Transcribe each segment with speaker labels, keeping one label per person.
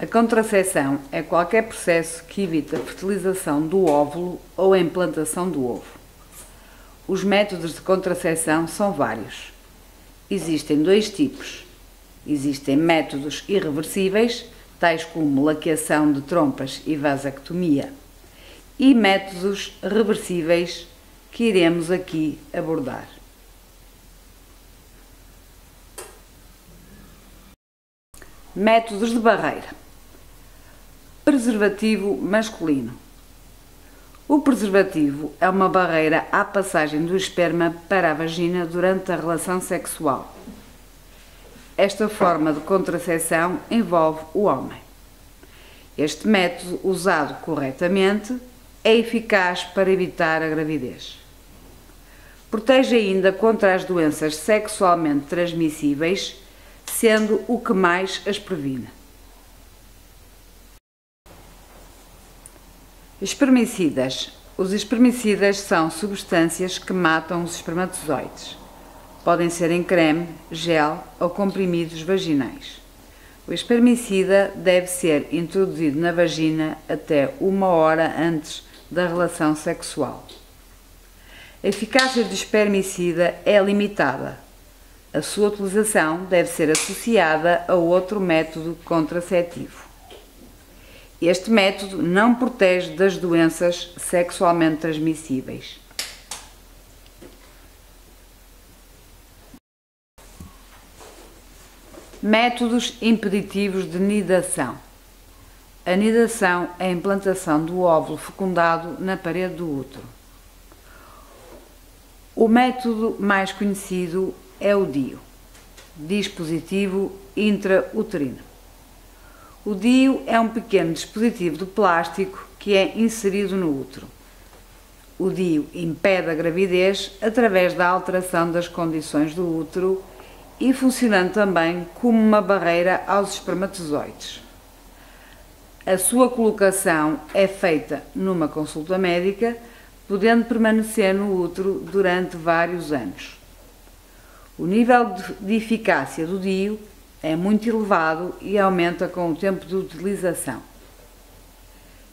Speaker 1: A contracepção é qualquer processo que evita a fertilização do óvulo ou a implantação do ovo. Os métodos de contracepção são vários. Existem dois tipos. Existem métodos irreversíveis, tais como laqueação de trompas e vasectomia, e métodos reversíveis que iremos aqui abordar. Métodos de barreira. Preservativo masculino. O preservativo é uma barreira à passagem do esperma para a vagina durante a relação sexual. Esta forma de contracepção envolve o homem. Este método, usado corretamente, é eficaz para evitar a gravidez. Protege ainda contra as doenças sexualmente transmissíveis, sendo o que mais as previne. Espermicidas. Os espermicidas são substâncias que matam os espermatozoides. Podem ser em creme, gel ou comprimidos vaginais. O espermicida deve ser introduzido na vagina até 1 hora antes da relação sexual. A eficácia do espermicida é limitada. A sua utilização deve ser associada a outro método contraceptivo. Este método não protege das doenças sexualmente transmissíveis. Métodos impeditivos de nidação. A nidação é a implantação do óvulo fecundado na parede do útero. O método mais conhecido é o DIU, dispositivo intrauterino. O DIU é um pequeno dispositivo de plástico que é inserido no útero. O DIU impede a gravidez através da alteração das condições do útero e funcionando também como uma barreira aos espermatozoides. A sua colocação é feita numa consulta médica, podendo permanecer no útero durante vários anos. O nível de eficácia do DIU é muito elevado e aumenta com o tempo de utilização.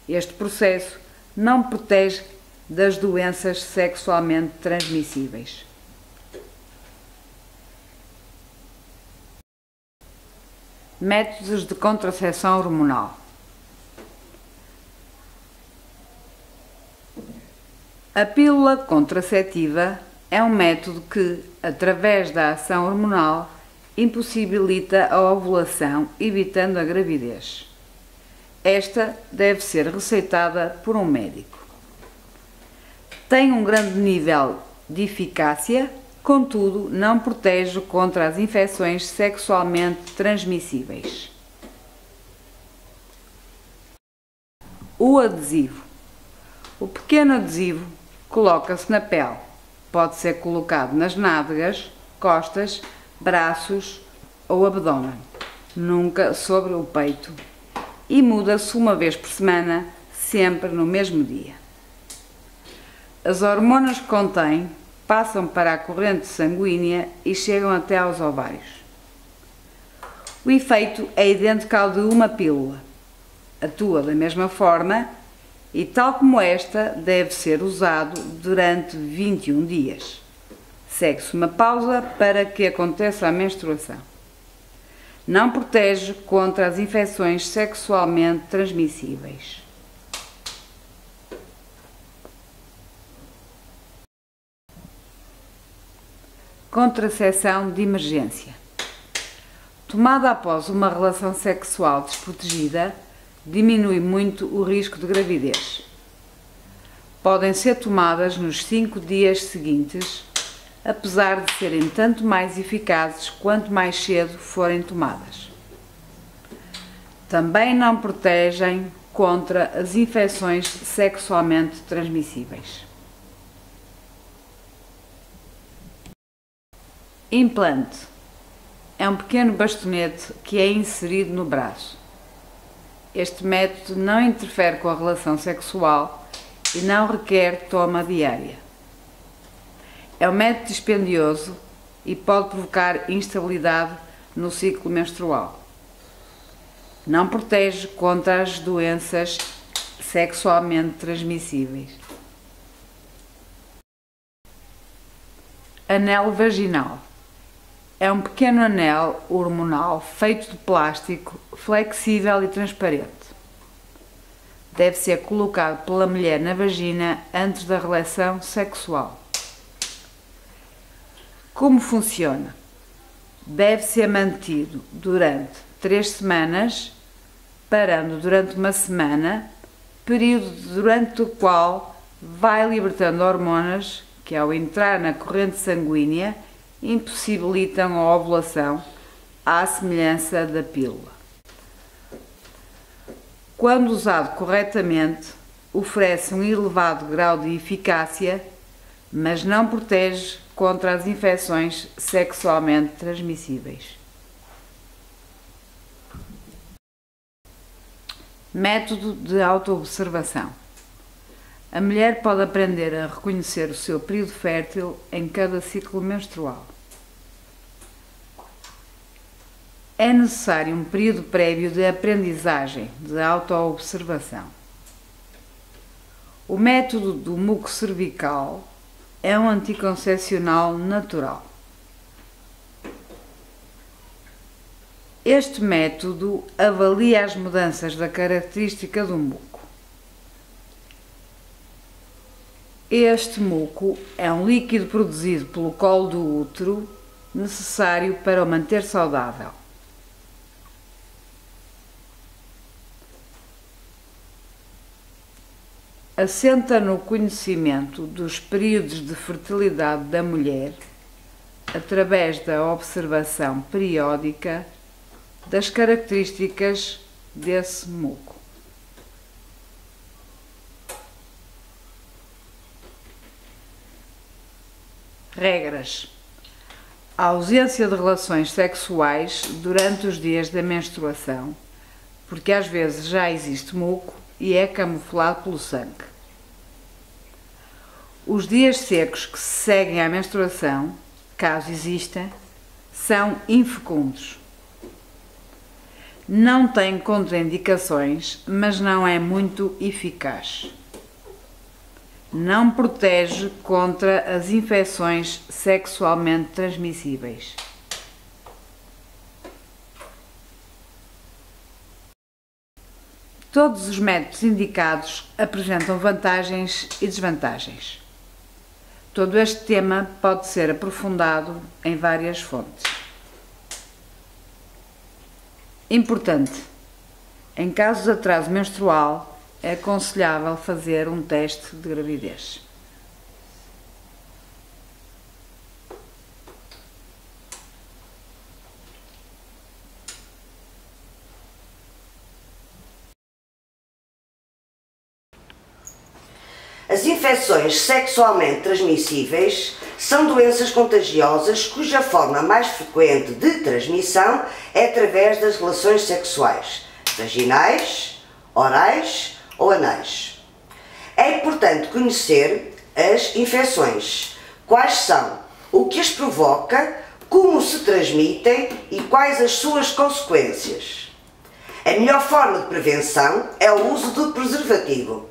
Speaker 1: Este processo não protege das doenças sexualmente transmissíveis. Métodos de contracepção hormonal. A pílula contraceptiva é um método que, através da ação hormonal, impossibilita a ovulação, evitando a gravidez. Esta deve ser receitada por um médico. Tem um grande nível de eficácia, contudo, não protege contra as infecções sexualmente transmissíveis. O adesivo. O pequeno adesivo coloca-se na pele. Pode ser colocado nas nádegas, costas, braços ou abdômen, nunca sobre o peito, e muda-se uma vez por semana, sempre no mesmo dia. As hormonas que contém passam para a corrente sanguínea e chegam até aos ovários. O efeito é idêntico ao de uma pílula. Atua da mesma forma e, tal como esta, deve ser usado durante 21 dias. Segue-se uma pausa para que aconteça a menstruação. Não protege contra as infecções sexualmente transmissíveis. Contracepção de emergência. Tomada após uma relação sexual desprotegida, diminui muito o risco de gravidez. Podem ser tomadas nos 5 dias seguintes, apesar de serem tanto mais eficazes quanto mais cedo forem tomadas. Também não protegem contra as infecções sexualmente transmissíveis. Implante. É um pequeno bastonete que é inserido no braço. Este método não interfere com a relação sexual e não requer toma diária. É um método dispendioso e pode provocar instabilidade no ciclo menstrual. Não protege contra as doenças sexualmente transmissíveis. Anel vaginal. É um pequeno anel hormonal feito de plástico, flexível e transparente. Deve ser colocado pela mulher na vagina antes da relação sexual. Como funciona? Deve ser mantido durante 3 semanas, parando durante uma semana, período durante o qual vai libertando hormonas que, ao entrar na corrente sanguínea, impossibilitam a ovulação, à semelhança da pílula. Quando usado corretamente, oferece um elevado grau de eficácia, mas não protege contra as infecções sexualmente transmissíveis. Método de autoobservação. A mulher pode aprender a reconhecer o seu período fértil em cada ciclo menstrual. É necessário um período prévio de aprendizagem, de autoobservação. O método do muco cervical é um anticoncepcional natural. Este método avalia as mudanças da característica do muco. Este muco é um líquido produzido pelo colo do útero, necessário para o manter saudável. Assenta no conhecimento dos períodos de fertilidade da mulher, através da observação periódica das características desse muco. Regras: a ausência de relações sexuais durante os dias da menstruação, porque às vezes já existe muco e é camuflado pelo sangue. Os dias secos que se seguem à menstruação, caso exista, são infecundos. Não tem contraindicações, mas não é muito eficaz. Não protege contra as infecções sexualmente transmissíveis. Todos os métodos indicados apresentam vantagens e desvantagens. Todo este tema pode ser aprofundado em várias fontes. Importante: em caso de atraso menstrual, é aconselhável fazer um teste de gravidez.
Speaker 2: As infecções sexualmente transmissíveis são doenças contagiosas cuja forma mais frequente de transmissão é através das relações sexuais, vaginais, orais ou anais. É importante conhecer as infecções, quais são, o que as provoca, como se transmitem e quais as suas consequências. A melhor forma de prevenção é o uso do preservativo.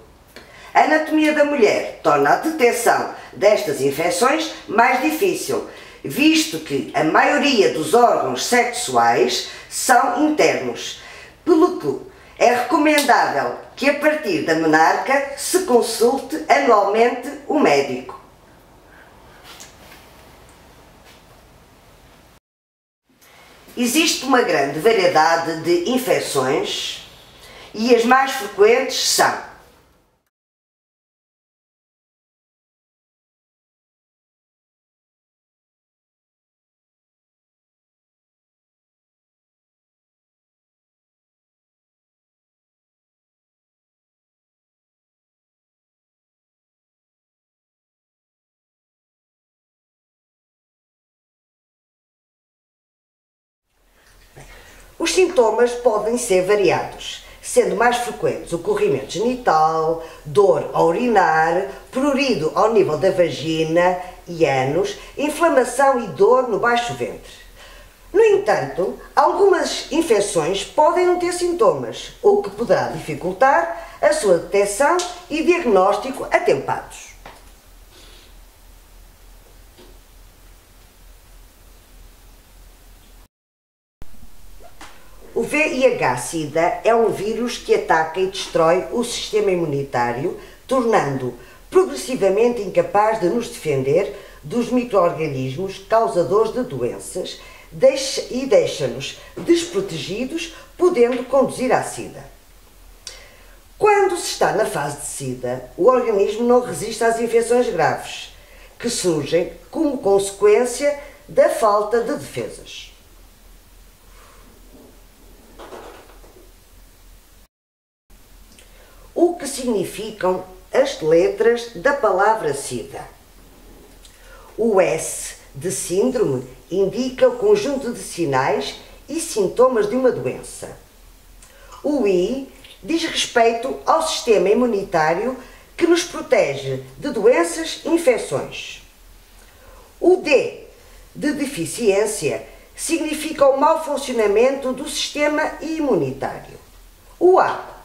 Speaker 2: A anatomia da mulher torna a detecção destas infecções mais difícil, visto que a maioria dos órgãos sexuais são internos, pelo que é recomendável que a partir da menarca se consulte anualmente o médico. Existe uma grande variedade de infecções e as mais frequentes são: os sintomas podem ser variados, sendo mais frequentes o corrimento genital, dor ao urinar, prurido ao nível da vagina e ânus, inflamação e dor no baixo ventre. No entanto, algumas infecções podem não ter sintomas, o que poderá dificultar a sua detecção e diagnóstico atempados. O VIH-Sida é um vírus que ataca e destrói o sistema imunitário, tornando-o progressivamente incapaz de nos defender dos micro-organismos causadores de doenças e deixa-nos desprotegidos, podendo conduzir à SIDA. Quando se está na fase de SIDA, o organismo não resiste às infecções graves, que surgem como consequência da falta de defesas. O que significam as letras da palavra SIDA? O S de síndrome indica o conjunto de sinais e sintomas de uma doença. O I diz respeito ao sistema imunitário que nos protege de doenças e infecções. O D de deficiência significa o mau funcionamento do sistema imunitário. O A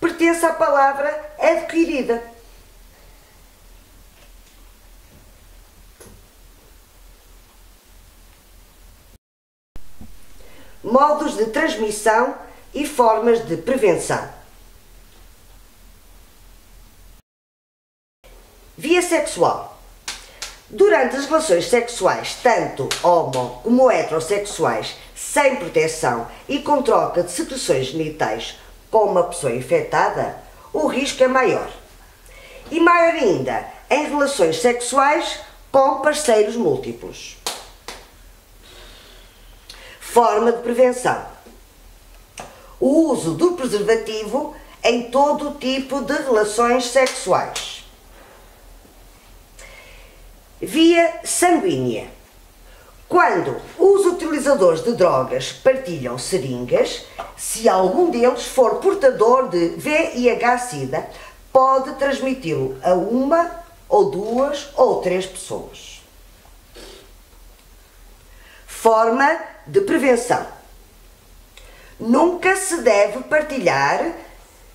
Speaker 2: pertence à palavra adquirida. Modos de transmissão e formas de prevenção. Via sexual. Durante as relações sexuais, tanto homo como heterossexuais, sem proteção e com troca de secreções genitais com uma pessoa infectada, o risco é maior. E maior ainda em relações sexuais com parceiros múltiplos. Forma de prevenção. O uso do preservativo em todo tipo de relações sexuais. Via sanguínea. Quando os utilizadores de drogas partilham seringas, se algum deles for portador de VIH-Sida, pode transmiti-lo a uma ou duas ou três pessoas. Forma de prevenção. Nunca se deve partilhar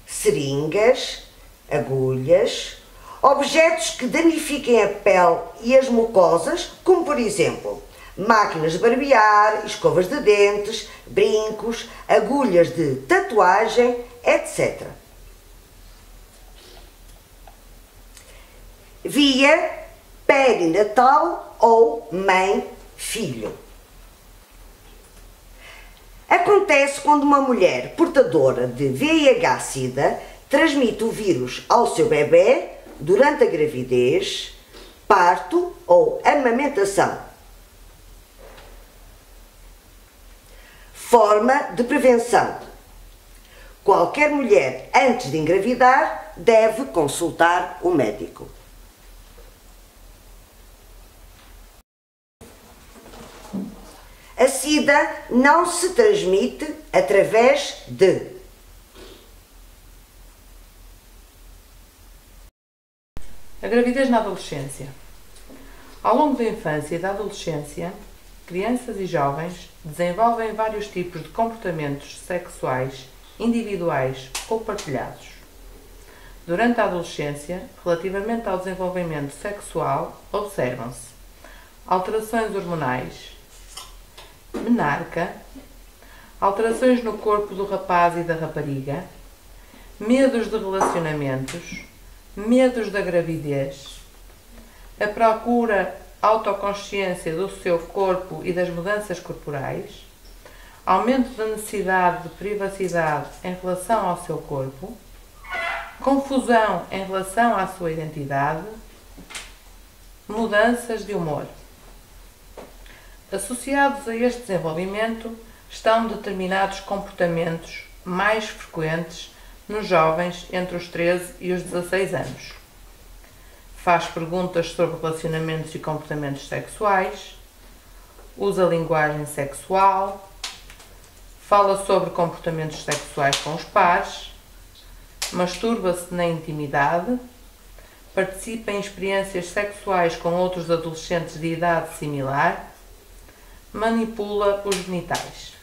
Speaker 2: seringas, agulhas, objetos que danifiquem a pele e as mucosas, como por exemplo, máquinas de barbear, escovas de dentes, brincos, agulhas de tatuagem, etc. Via perinatal ou mãe-filho. Acontece quando uma mulher portadora de VIH-Sida transmite o vírus ao seu bebê durante a gravidez, parto ou amamentação. Forma de prevenção. Qualquer mulher, antes de engravidar, deve consultar o médico. A SIDA não se transmite através de
Speaker 3: a gravidez na adolescência. Ao longo da infância e da adolescência, crianças e jovens desenvolvem vários tipos de comportamentos sexuais individuais ou partilhados. Durante a adolescência, relativamente ao desenvolvimento sexual, observam-se alterações hormonais, menarca, alterações no corpo do rapaz e da rapariga, medos de relacionamentos, medos da gravidez, a procura, autoconsciência do seu corpo e das mudanças corporais, aumento da necessidade de privacidade em relação ao seu corpo, confusão em relação à sua identidade, mudanças de humor. Associados a este desenvolvimento estão determinados comportamentos mais frequentes nos jovens entre os 13 e os 16 anos. Faz perguntas sobre relacionamentos e comportamentos sexuais, usa linguagem sexual, fala sobre comportamentos sexuais com os pares, masturba-se na intimidade, participa em experiências sexuais com outros adolescentes de idade similar, manipula os genitais.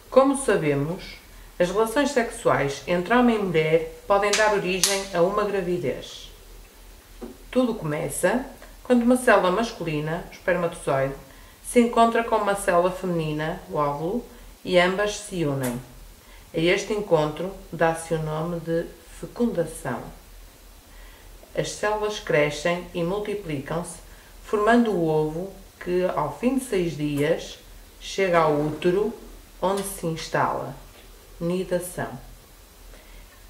Speaker 3: Como sabemos, as relações sexuais entre homem e mulher podem dar origem a uma gravidez. Tudo começa quando uma célula masculina, o espermatozoide, se encontra com uma célula feminina, o óvulo, e ambas se unem. A este encontro dá-se o nome de fecundação. As células crescem e multiplicam-se, formando o ovo que, ao fim de 6 dias, chega ao útero, onde se instala. Nidação.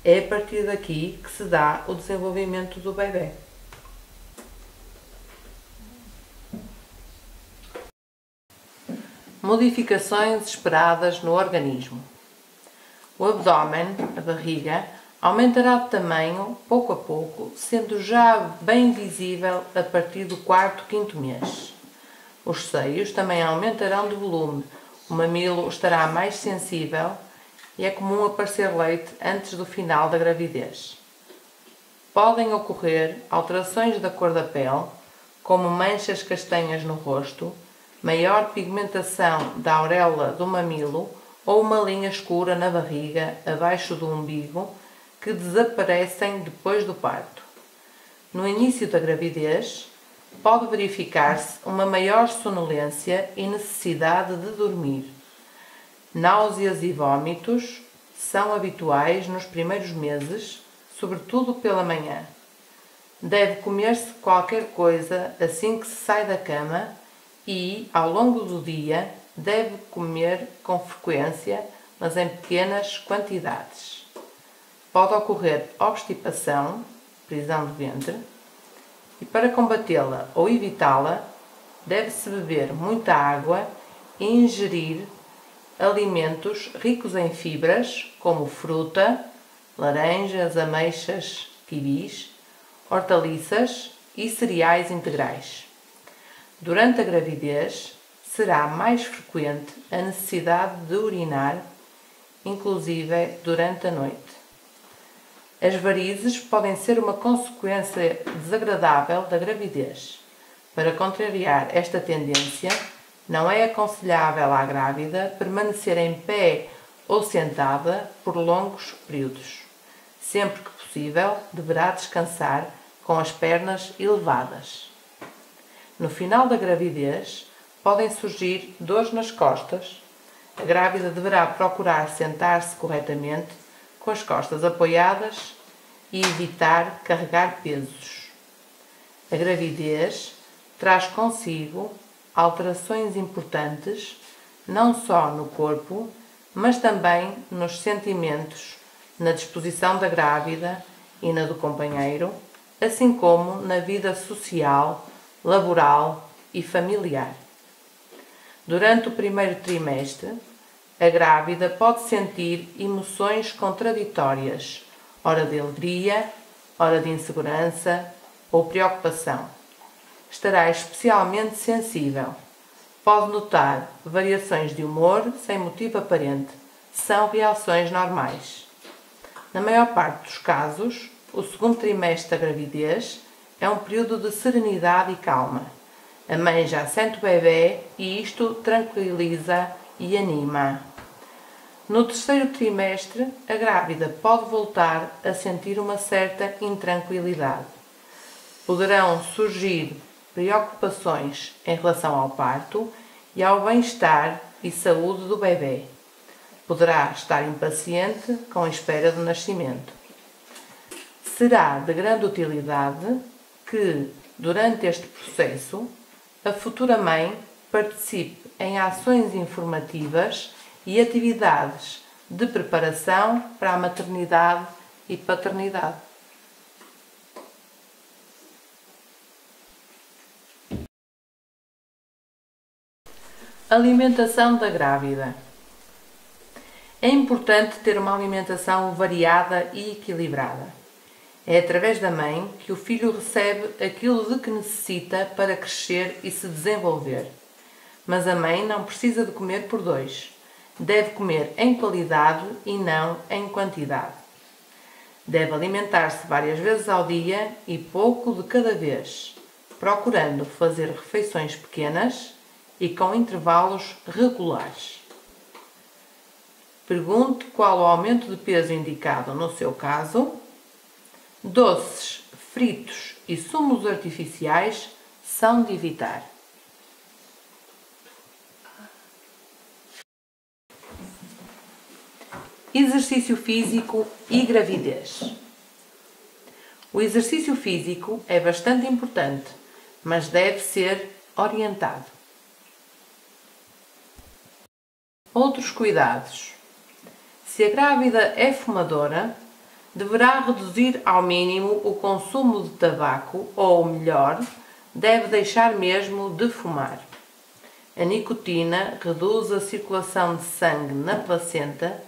Speaker 3: É a partir daqui que se dá o desenvolvimento do bebê. Modificações esperadas no organismo. O abdômen, a barriga, aumentará de tamanho pouco a pouco, sendo já bem visível a partir do 4º, 5º mês. Os seios também aumentarão de volume, o mamilo estará mais sensível e é comum aparecer leite antes do final da gravidez. Podem ocorrer alterações da cor da pele, como manchas castanhas no rosto, maior pigmentação da auréola do mamilo ou uma linha escura na barriga, abaixo do umbigo, que desaparecem depois do parto. No início da gravidez, pode verificar-se uma maior sonolência e necessidade de dormir. Náuseas e vômitos são habituais nos primeiros meses, sobretudo pela manhã. Deve comer-se qualquer coisa assim que se sai da cama e, ao longo do dia, deve comer com frequência, mas em pequenas quantidades. Pode ocorrer obstipação, prisão de ventre, e para combatê-la ou evitá-la, deve-se beber muita água e ingerir alimentos ricos em fibras, como fruta, laranjas, ameixas, kiwis, hortaliças e cereais integrais. Durante a gravidez, será mais frequente a necessidade de urinar, inclusive durante a noite. As varizes podem ser uma consequência desagradável da gravidez. Para contrariar esta tendência, não é aconselhável à grávida permanecer em pé ou sentada por longos períodos. Sempre que possível, deverá descansar com as pernas elevadas. No final da gravidez, podem surgir dores nas costas. A grávida deverá procurar sentar-se corretamente, com as costas apoiadas e evitar carregar pesos. A gravidez traz consigo alterações importantes, não só no corpo, mas também nos sentimentos, na disposição da grávida e na do companheiro, assim como na vida social, laboral e familiar. Durante o primeiro trimestre, a grávida pode sentir emoções contraditórias, ora de alegria, ora de insegurança ou preocupação. Estará especialmente sensível. Pode notar variações de humor sem motivo aparente. São reações normais. Na maior parte dos casos, o segundo trimestre da gravidez é um período de serenidade e calma. A mãe já sente o bebê e isto tranquiliza e anima. No terceiro trimestre, a grávida pode voltar a sentir uma certa intranquilidade. Poderão surgir preocupações em relação ao parto e ao bem-estar e saúde do bebê. Poderá estar impaciente com a espera do nascimento. Será de grande utilidade que, durante este processo, a futura mãe participe em ações informativas e atividades de preparação para a maternidade e paternidade. Alimentação da grávida. É importante ter uma alimentação variada e equilibrada. É através da mãe que o filho recebe aquilo de que necessita para crescer e se desenvolver. Mas a mãe não precisa de comer por dois. Deve comer em qualidade e não em quantidade. Deve alimentar-se várias vezes ao dia e pouco de cada vez, procurando fazer refeições pequenas e com intervalos regulares. Pergunte qual o aumento de peso indicado no seu caso. Doces, fritos e sumos artificiais são de evitar. Exercício físico e gravidez. O exercício físico é bastante importante, mas deve ser orientado. Outros cuidados. Se a grávida é fumadora, deverá reduzir ao mínimo o consumo de tabaco ou, melhor, deve deixar mesmo de fumar. A nicotina reduz a circulação de sangue na placenta,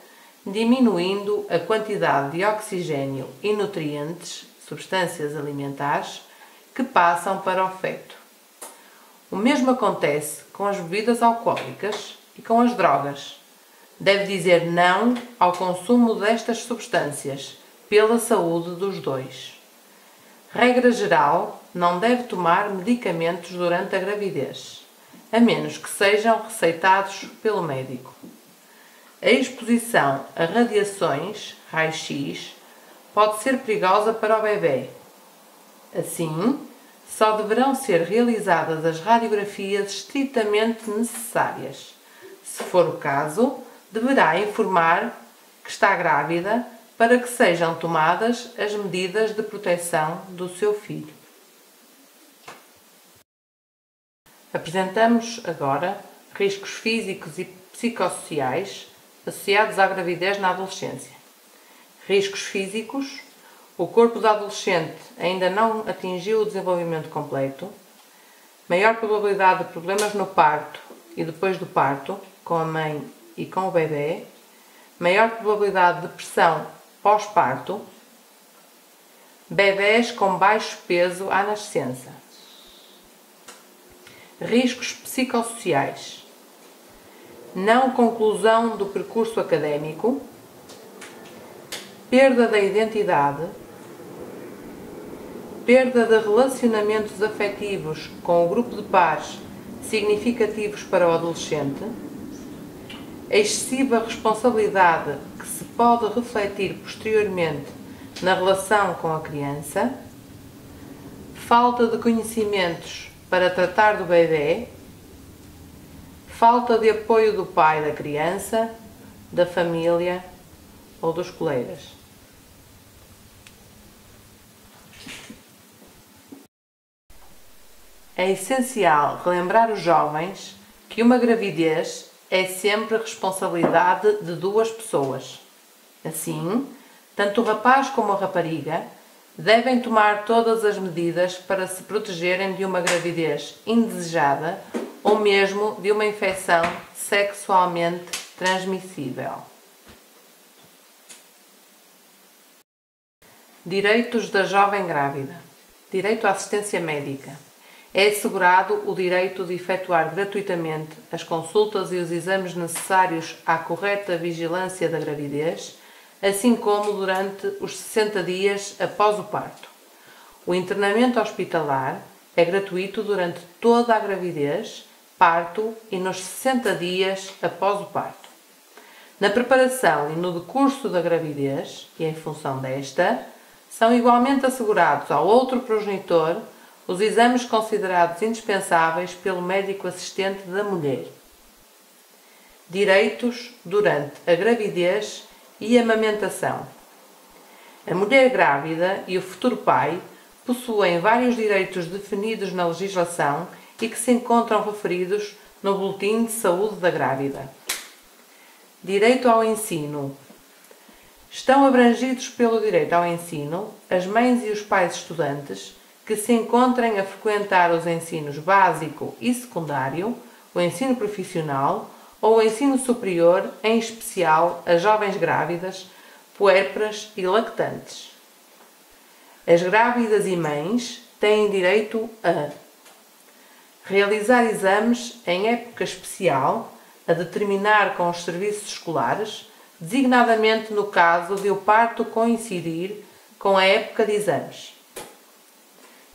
Speaker 3: diminuindo a quantidade de oxigênio e nutrientes, substâncias alimentares, que passam para o feto. O mesmo acontece com as bebidas alcoólicas e com as drogas. Deve dizer não ao consumo destas substâncias, pela saúde dos dois. Regra geral, não deve tomar medicamentos durante a gravidez, a menos que sejam receitados pelo médico. A exposição a radiações, raio-x, pode ser perigosa para o bebê. Assim, só deverão ser realizadas as radiografias estritamente necessárias. Se for o caso, deverá informar que está grávida para que sejam tomadas as medidas de proteção do seu filho. Apresentamos agora riscos físicos e psicossociais associados à gravidez na adolescência. Riscos físicos: o corpo da adolescente ainda não atingiu o desenvolvimento completo, maior probabilidade de problemas no parto e depois do parto, com a mãe e com o bebê, maior probabilidade de depressão pós-parto, bebés com baixo peso à nascença. Riscos psicossociais: não conclusão do percurso académico, perda da identidade, perda de relacionamentos afetivos com o grupo de pares significativos para o adolescente, excessiva responsabilidade que se pode refletir posteriormente na relação com a criança, falta de conhecimentos para tratar do bebê, falta de apoio do pai da criança, da família ou dos colegas. É essencial relembrar os jovens que uma gravidez é sempre responsabilidade de duas pessoas. Assim, tanto o rapaz como a rapariga devem tomar todas as medidas para se protegerem de uma gravidez indesejada ou mesmo de uma infecção sexualmente transmissível. Direitos da jovem grávida. Direito à assistência médica. É assegurado o direito de efetuar gratuitamente as consultas e os exames necessários à correta vigilância da gravidez, assim como durante os 60 dias após o parto. O internamento hospitalar é gratuito durante toda a gravidez, parto e nos 60 dias após o parto. Na preparação e no decurso da gravidez, e em função desta, são igualmente assegurados ao outro progenitor os exames considerados indispensáveis pelo médico assistente da mulher. Direitos durante a gravidez e a amamentação. A mulher grávida e o futuro pai possuem vários direitos definidos na legislação e que se encontram referidos no Boletim de Saúde da Grávida. Direito ao ensino. Estão abrangidos pelo direito ao ensino as mães e os pais estudantes que se encontrem a frequentar os ensinos básico e secundário, o ensino profissional ou o ensino superior, em especial as jovens grávidas, puérperas e lactantes. As grávidas e mães têm direito a realizar exames em época especial, a determinar com os serviços escolares, designadamente no caso de o parto coincidir com a época de exames.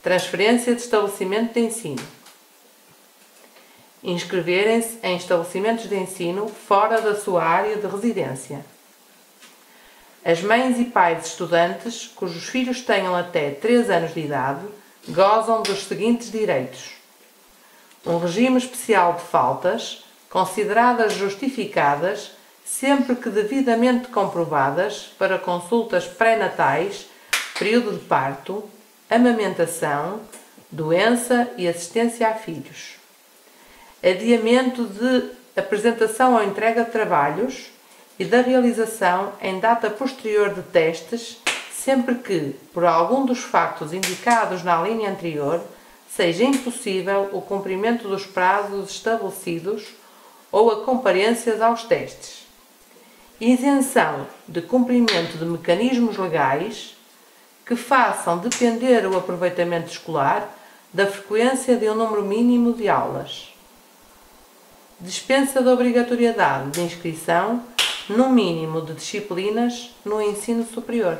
Speaker 3: Transferência de estabelecimento de ensino. Inscreverem-se em estabelecimentos de ensino fora da sua área de residência. As mães e pais de estudantes cujos filhos tenham até 3 anos de idade gozam dos seguintes direitos: um regime especial de faltas, consideradas justificadas sempre que devidamente comprovadas para consultas pré-natais, período de parto, amamentação, doença e assistência a filhos. Adiamento de apresentação ou entrega de trabalhos e da realização em data posterior de testes, sempre que, por algum dos factos indicados na linha anterior, seja impossível o cumprimento dos prazos estabelecidos ou a comparências aos testes. Isenção de cumprimento de mecanismos legais que façam depender o aproveitamento escolar da frequência de um número mínimo de aulas. Dispensa da obrigatoriedade de inscrição no mínimo de disciplinas no ensino superior.